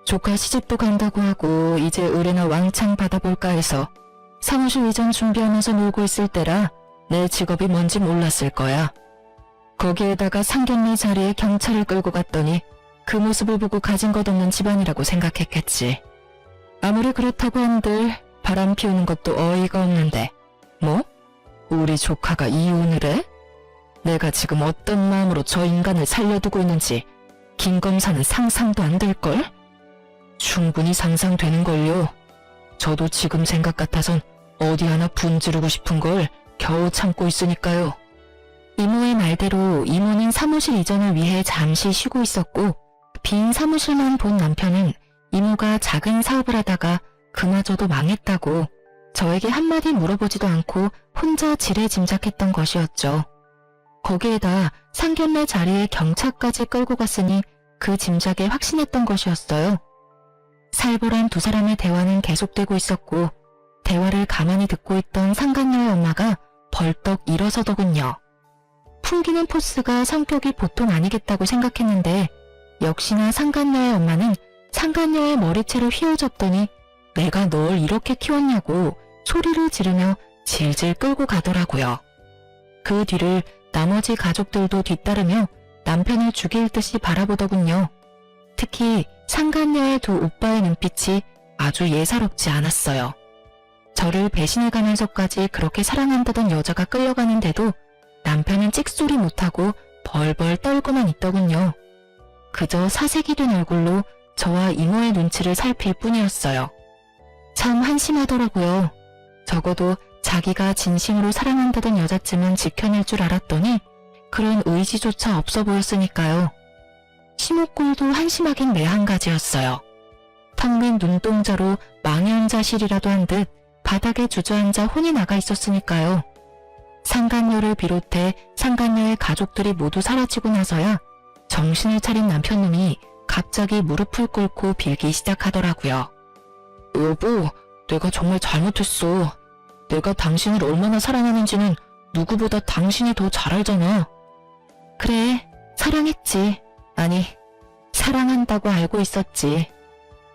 Speaker 1: 조카 시집도 간다고 하고 이제 의뢰나 왕창 받아볼까 해서 사무실 이전 준비하면서 놀고 있을 때라 내 직업이 뭔지 몰랐을 거야. 거기에다가 상견례 자리에 경찰을 끌고 갔더니 그 모습을 보고 가진 것 없는 집안이라고 생각했겠지. 아무리 그렇다고 한들 바람 피우는 것도 어이가 없는데 뭐? 우리 조카가 이혼을 해? 내가 지금 어떤 마음으로 저 인간을 살려두고 있는지 김 검사는 상상도 안 될걸? 충분히 상상되는걸요. 저도 지금 생각 같아선 어디 하나 분지르고 싶은 걸 겨우 참고 있으니까요. 이모의 말대로 이모는 사무실 이전을 위해 잠시 쉬고 있었고 빈 사무실만 본 남편은 이모가 작은 사업을 하다가 그마저도 망했다고 저에게 한마디 물어보지도 않고 혼자 지레짐작했던 것이었죠. 거기에다 상견례 자리에 경찰까지 끌고 갔으니 그 짐작에 확신했던 것이었어요. 살벌한 두 사람의 대화는 계속되고 있었고 대화를 가만히 듣고 있던 상간녀의 엄마가 벌떡 일어서더군요. 풍기는 포스가 성격이 보통 아니겠다고 생각했는데 역시나 상간녀의 엄마는 상간녀의 머리채를 휘어잡더니 내가 널 이렇게 키웠냐고 소리를 지르며 질질 끌고 가더라고요. 그 뒤를 나머지 가족들도 뒤따르며 남편을 죽일 듯이 바라보더군요. 특히 상간녀의 두 오빠의 눈빛이 아주 예사롭지 않았어요. 저를 배신해가면서까지 그렇게 사랑한다던 여자가 끌려가는데도 남편은 찍소리 못하고 벌벌 떨고만 있더군요. 그저 사색이 된 얼굴로 저와 이모의 눈치를 살필 뿐이었어요. 참 한심하더라고요. 적어도 자기가 진심으로 사랑한다던 여자쯤은 지켜낼 줄 알았더니 그런 의지조차 없어 보였으니까요. 시모꼴도 한심하긴 매한가지였어요. 텅 빈 눈동자로 망연자실이라도 한 듯 바닥에 주저앉아 혼이 나가 있었으니까요. 상간녀를 비롯해 상간녀의 가족들이 모두 사라지고 나서야 정신을 차린 남편놈이 갑자기 무릎을 꿇고 빌기 시작하더라고요. 여보, 내가 정말 잘못했어. 내가 당신을 얼마나 사랑하는지는 누구보다 당신이 더 잘 알잖아. 그래, 사랑했지. 아니, 사랑한다고 알고 있었지.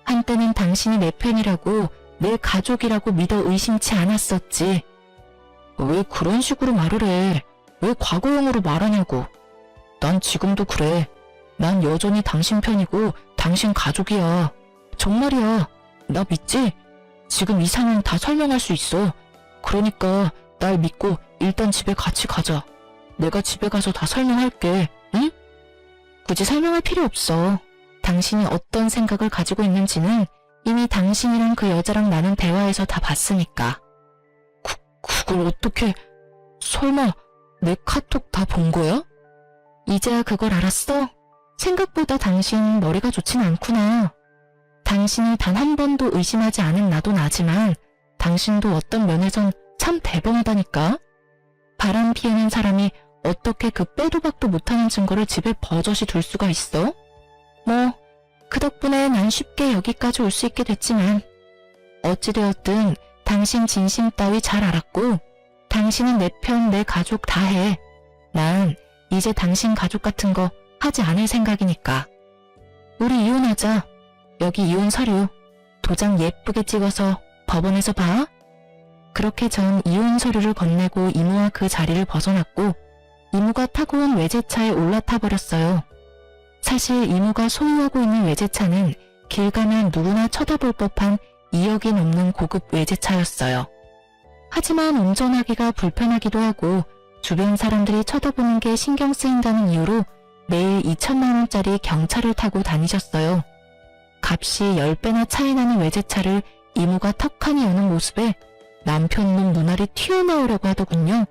Speaker 1: 한때는 당신이 내 편이라고, 내 가족이라고 믿어 의심치 않았었지. 왜 그런 식으로 말을 해? 왜 과거형으로 말하냐고. 난 지금도 그래. 난 여전히 당신 편이고 당신 가족이야. 정말이야. 나 믿지? 지금 이 상황 다 설명할 수 있어. 그러니까 날 믿고 일단 집에 같이 가자. 내가 집에 가서 다 설명할게. 응? 굳이 설명할 필요 없어. 당신이 어떤 생각을 가지고 있는지는 이미 당신이랑 그 여자랑 나눈 대화에서 다 봤으니까. 그걸 어떻게... 설마 내 카톡 다 본 거야? 이제야 그걸 알았어? 생각보다 당신 머리가 좋진 않구나. 당신을 단 한 번도 의심하지 않은 나도 나지만 당신도 어떤 면에선 참 대범하다니까. 바람 피우는 사람이 어떻게 그 빼도 박도 못하는 증거를 집에 버젓이 둘 수가 있어? 뭐 그 덕분에 난 쉽게 여기까지 올 수 있게 됐지만 어찌되었든 당신 진심 따위 잘 알았고 당신은 내 편, 내 가족 다 해. 난 이제 당신 가족 같은 거 하지 않을 생각이니까. 우리 이혼하자. 여기 이혼 서류. 도장 예쁘게 찍어서 법원에서 봐. 그렇게 전 이혼 서류를 건네고 이모와 그 자리를 벗어났고 이모가 타고 온 외제차에 올라타 버렸어요. 사실 이모가 소유하고 있는 외제차는 길 가면 누구나 쳐다볼 법한 2억이 넘는 고급 외제차였어요. 하지만 운전하기가 불편하기도 하고 주변 사람들이 쳐다보는 게 신경 쓰인다는 이유로 매일 2천만 원짜리 경차를 타고 다니셨어요. 값이 10배나 차이 나는 외제차를 이모가 턱하니 여는 모습에 남편놈 눈알이 튀어나오려고 하더군요.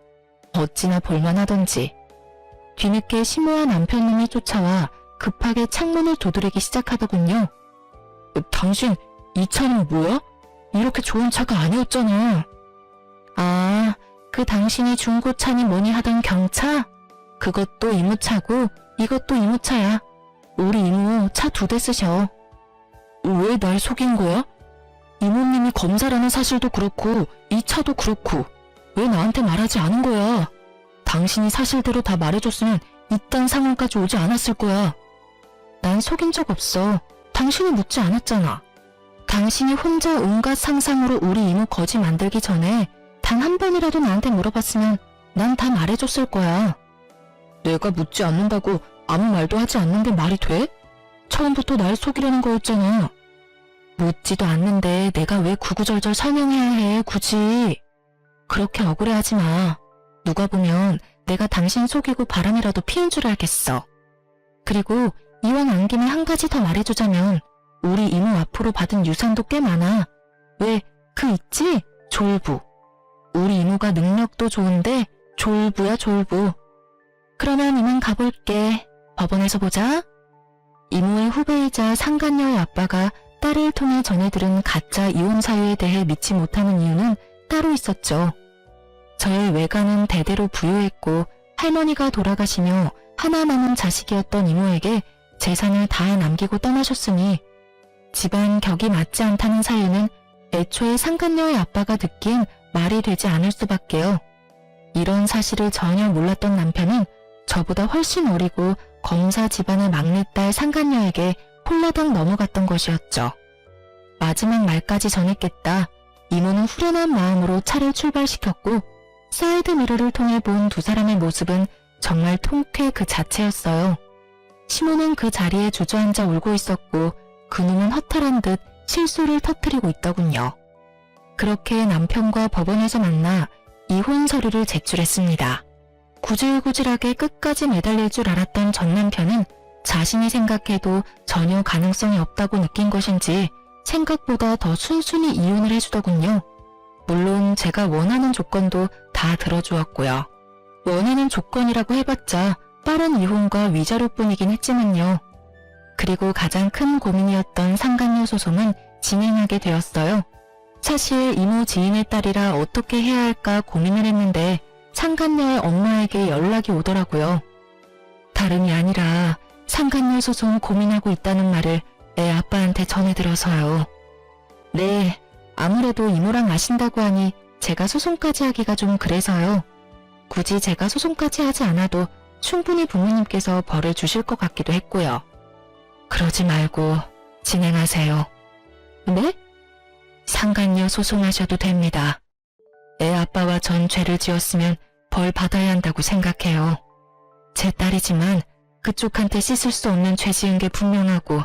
Speaker 1: 어찌나 볼만하던지. 뒤늦게 시모와 남편놈이 쫓아와 급하게 창문을 두드리기 시작하더군요. 당신 이 차는 뭐야? 이렇게 좋은 차가 아니었잖아. 아, 그 당신이 중고차니 뭐니 하던 경차? 그것도 이모차고 이것도 이모차야. 우리 이모 차 2대 쓰셔. 왜 날 속인 거야? 이모님이 검사라는 사실도 그렇고 이 차도 그렇고 왜 나한테 말하지 않은 거야? 당신이 사실대로 다 말해줬으면 이딴 상황까지 오지 않았을 거야. 난 속인 적 없어. 당신이 묻지 않았잖아. 당신이 혼자 온갖 상상으로 우리 이모 거지 만들기 전에 단 한 번이라도 나한테 물어봤으면 난 다 말해줬을 거야. 내가 묻지 않는다고 아무 말도 하지 않는 게 말이 돼? 처음부터 날 속이려는 거였잖아. 묻지도 않는데 내가 왜 구구절절 설명해야 해, 굳이. 그렇게 억울해하지 마. 누가 보면 내가 당신 속이고 바람이라도 피운 줄 알겠어. 그리고 이왕 안 김에 한 가지 더 말해주자면 우리 이모 앞으로 받은 유산도 꽤 많아. 왜 그 있지? 졸부. 우리 이모가 능력도 좋은데 졸부야 졸부. 그러면 이만 가볼게. 법원에서 보자. 이모의 후배이자 상간녀의 아빠가 딸을 통해 전해 들은 가짜 이혼 사유에 대해 믿지 못하는 이유는 따로 있었죠. 저의 외가는 대대로 부유했고 할머니가 돌아가시며 하나 남은 자식이었던 이모에게 재산을 다 남기고 떠나셨으니 집안 격이 맞지 않다는 사유는 애초에 상간녀의 아빠가 듣기엔 말이 되지 않을 수밖에요. 이런 사실을 전혀 몰랐던 남편은 저보다 훨씬 어리고 검사 집안의 막내딸 상간녀에게 홀라당 넘어갔던 것이었죠. 마지막 말까지 전했겠다. 이모는 후련한 마음으로 차를 출발시켰고 사이드 미러를 통해 본 두 사람의 모습은 정말 통쾌 그 자체였어요. 시모는 그 자리에 주저앉아 울고 있었고 그놈은 허탈한 듯 실수를 터뜨리고 있더군요. 그렇게 남편과 법원에서 만나 이혼 서류를 제출했습니다. 구질구질하게 끝까지 매달릴 줄 알았던 전 남편은 자신이 생각해도 전혀 가능성이 없다고 느낀 것인지 생각보다 더 순순히 이혼을 해주더군요. 물론 제가 원하는 조건도 다 들어주었고요. 원하는 조건이라고 해봤자 빠른 이혼과 위자료뿐이긴 했지만요. 그리고 가장 큰 고민이었던 상간녀 소송은 진행하게 되었어요. 사실 이모 지인의 딸이라 어떻게 해야 할까 고민을 했는데 상간녀의 엄마에게 연락이 오더라고요. 다름이 아니라 상간녀 소송 고민하고 있다는 말을 애 아빠한테 전해들어서요. 네, 아무래도 이모랑 아신다고 하니 제가 소송까지 하기가 좀 그래서요. 굳이 제가 소송까지 하지 않아도 충분히 부모님께서 벌을 주실 것 같기도 했고요. 그러지 말고 진행하세요. 네? 상간녀 소송하셔도 됩니다. 애 아빠와 전 죄를 지었으면 벌 받아야 한다고 생각해요. 제 딸이지만 그쪽한테 씻을 수 없는 죄 지은 게 분명하고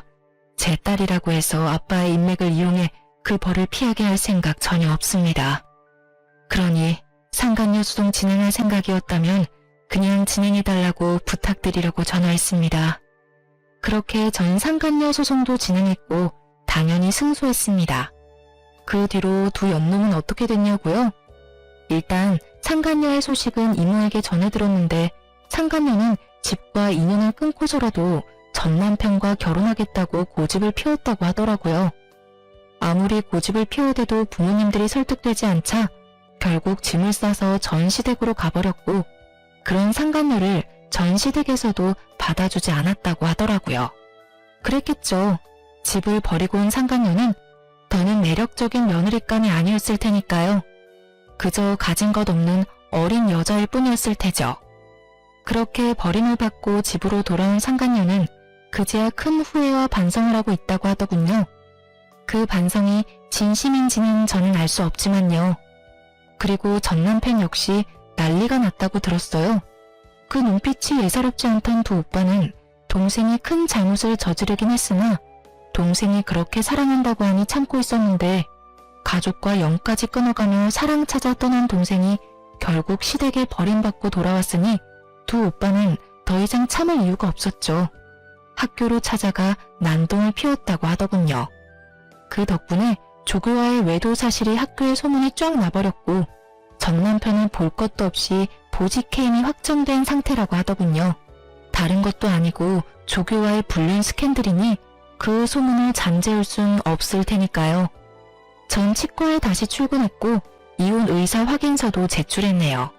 Speaker 1: 제 딸이라고 해서 아빠의 인맥을 이용해 그 벌을 피하게 할 생각 전혀 없습니다. 그러니 상간녀 소송 진행할 생각이었다면 그냥 진행해달라고 부탁드리려고 전화했습니다. 그렇게 전 상간녀 소송도 진행했고 당연히 승소했습니다. 그 뒤로 두 옆놈은 어떻게 됐냐고요? 일단 상간녀의 소식은 이모에게 전해들었는데 상간녀는 집과 인연을 끊고서라도 전 남편과 결혼하겠다고 고집을 피웠다고 하더라고요. 아무리 고집을 피워대도 부모님들이 설득되지 않자 결국 짐을 싸서 전시댁으로 가버렸고 그런 상간녀를 전시댁에서도 받아주지 않았다고 하더라고요. 그랬겠죠. 집을 버리고 온 상간녀는 더는 매력적인 며느리감이 아니었을 테니까요. 그저 가진 것 없는 어린 여자일 뿐이었을 테죠. 그렇게 버림을 받고 집으로 돌아온 상간녀는 그제야 큰 후회와 반성을 하고 있다고 하더군요. 그 반성이 진심인지는 저는 알 수 없지만요. 그리고 전 남편 역시 난리가 났다고 들었어요. 그 눈빛이 예사롭지 않던 두 오빠는 동생이 큰 잘못을 저지르긴 했으나 동생이 그렇게 사랑한다고 하니 참고 있었는데 가족과 영까지 끊어가며 사랑 찾아 떠난 동생이 결국 시댁에 버림받고 돌아왔으니 두 오빠는 더 이상 참을 이유가 없었죠. 학교로 찾아가 난동을 피웠다고 하더군요. 그 덕분에 조교와의 외도 사실이 학교에 소문이 쫙 나버렸고 전 남편은 볼 것도 없이 보직 해임이 확정된 상태라고 하더군요. 다른 것도 아니고 조교와의 불륜 스캔들이니 그 소문을 잠재울 순 없을 테니까요. 전 치과에 다시 출근했고 이혼 의사 확인서도 제출했네요.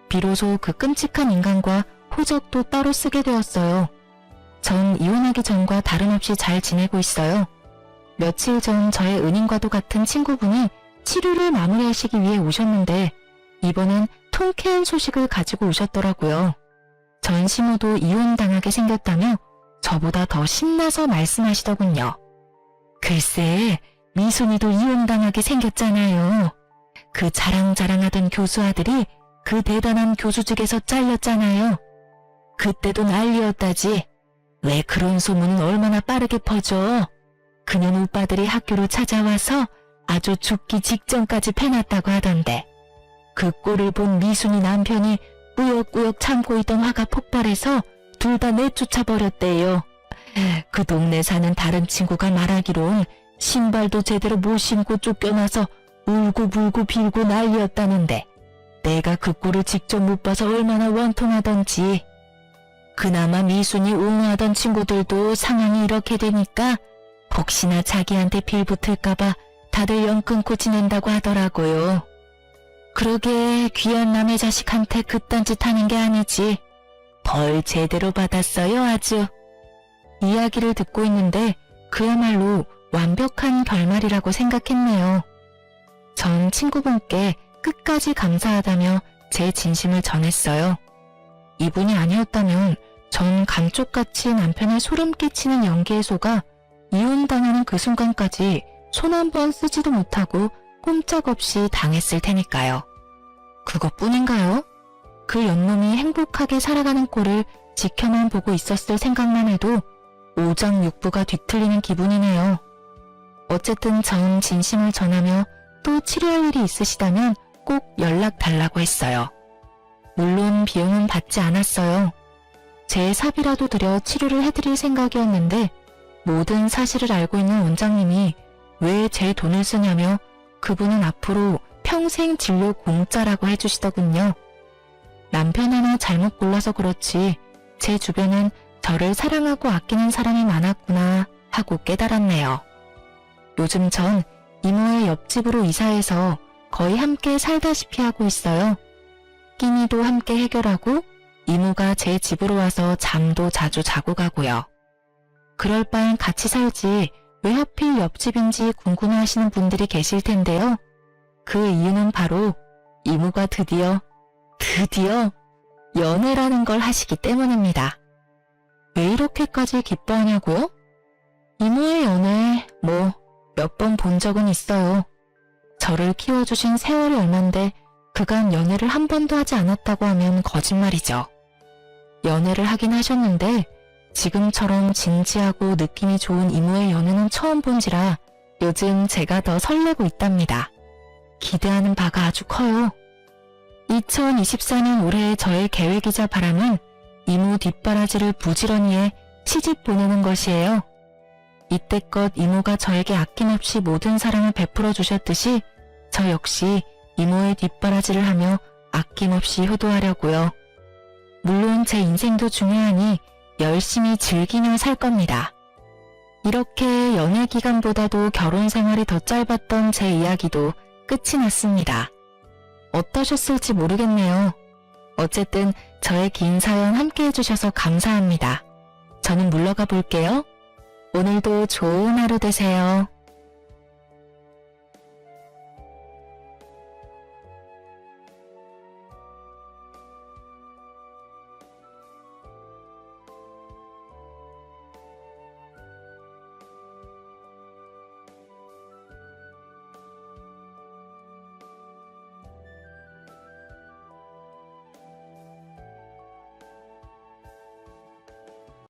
Speaker 1: 비로소 그 끔찍한 인간과 호적도 따로 쓰게 되었어요. 전 이혼하기 전과 다름없이 잘 지내고 있어요. 며칠 전 저의 은인과도 같은 친구분이 치료를 마무리하시기 위해 오셨는데 이번엔 통쾌한 소식을 가지고 오셨더라고요. 전 시모도 이혼당하게 생겼다며 저보다 더 신나서 말씀하시더군요. 글쎄, 미순이도 이혼당하게 생겼잖아요. 그 자랑자랑하던 교수 아들이 그 대단한 교수직에서 잘렸잖아요. 그때도 난리였다지. 왜 그런 소문은 얼마나 빠르게 퍼져. 그년 오빠들이 학교로 찾아와서 아주 죽기 직전까지 패놨다고 하던데 그 꼴을 본 미순이 남편이 꾸역꾸역 참고 있던 화가 폭발해서 둘 다 내쫓아버렸대요. 그 동네 사는 다른 친구가 말하기론 신발도 제대로 못 신고 쫓겨나서 울고불고 빌고 난리였다는데 내가 그 꼴을 직접 못 봐서 얼마나 원통하던지. 그나마 미순이 옹호하던 친구들도 상황이 이렇게 되니까 혹시나 자기한테 빌붙을까봐 다들 연 끊고 지낸다고 하더라고요. 그러게 귀한 남의 자식한테 그딴 짓 하는 게 아니지. 벌 제대로 받았어요 아주. 이야기를 듣고 있는데 그야말로 완벽한 결말이라고 생각했네요. 전 친구분께 끝까지 감사하다며 제 진심을 전했어요. 이분이 아니었다면 전 감쪽같이 남편의 소름 끼치는 연기에 속아 이혼당하는 그 순간까지 손 한 번 쓰지도 못하고 꼼짝없이 당했을 테니까요. 그것뿐인가요? 그 연놈이 행복하게 살아가는 꼴을 지켜만 보고 있었을 생각만 해도 오장육부가 뒤틀리는 기분이네요. 어쨌든 전 진심을 전하며 또 치료할 일이 있으시다면 꼭 연락 달라고 했어요. 물론 비용은 받지 않았어요. 제 사비라도 들여 치료를 해드릴 생각이었는데 모든 사실을 알고 있는 원장님이 왜 제 돈을 쓰냐며 그분은 앞으로 평생 진료 공짜라고 해주시더군요. 남편 하나 잘못 골라서 그렇지 제 주변엔 저를 사랑하고 아끼는 사람이 많았구나 하고 깨달았네요. 요즘 전 이모의 옆집으로 이사해서 거의 함께 살다시피 하고 있어요. 끼니도 함께 해결하고 이모가 제 집으로 와서 잠도 자주 자고 가고요. 그럴 바엔 같이 살지 왜 하필 옆집인지 궁금해하시는 분들이 계실 텐데요. 그 이유는 바로 이모가 드디어 연애라는 걸 하시기 때문입니다. 왜 이렇게까지 기뻐하냐고요? 이모의 연애 몇 번 본 적은 있어요. 저를 키워주신 세월이 얼만데 그간 연애를 한 번도 하지 않았다고 하면 거짓말이죠. 연애를 하긴 하셨는데 지금처럼 진지하고 느낌이 좋은 이모의 연애는 처음 본지라 요즘 제가 더 설레고 있답니다. 기대하는 바가 아주 커요. 2024년 올해 저의 계획이자 바람은 이모 뒷바라지를 부지런히 해 시집 보내는 것이에요. 이때껏 이모가 저에게 아낌없이 모든 사랑을 베풀어 주셨듯이 저 역시 이모의 뒷바라지를 하며 아낌없이 효도하려고요. 물론 제 인생도 중요하니 열심히 즐기며 살 겁니다. 이렇게 연애 기간보다도 결혼 생활이 더 짧았던 제 이야기도 끝이 났습니다. 어떠셨을지 모르겠네요. 어쨌든 저의 긴 사연 함께 해주셔서 감사합니다. 저는 물러가 볼게요. 오늘도 좋은 하루 되세요.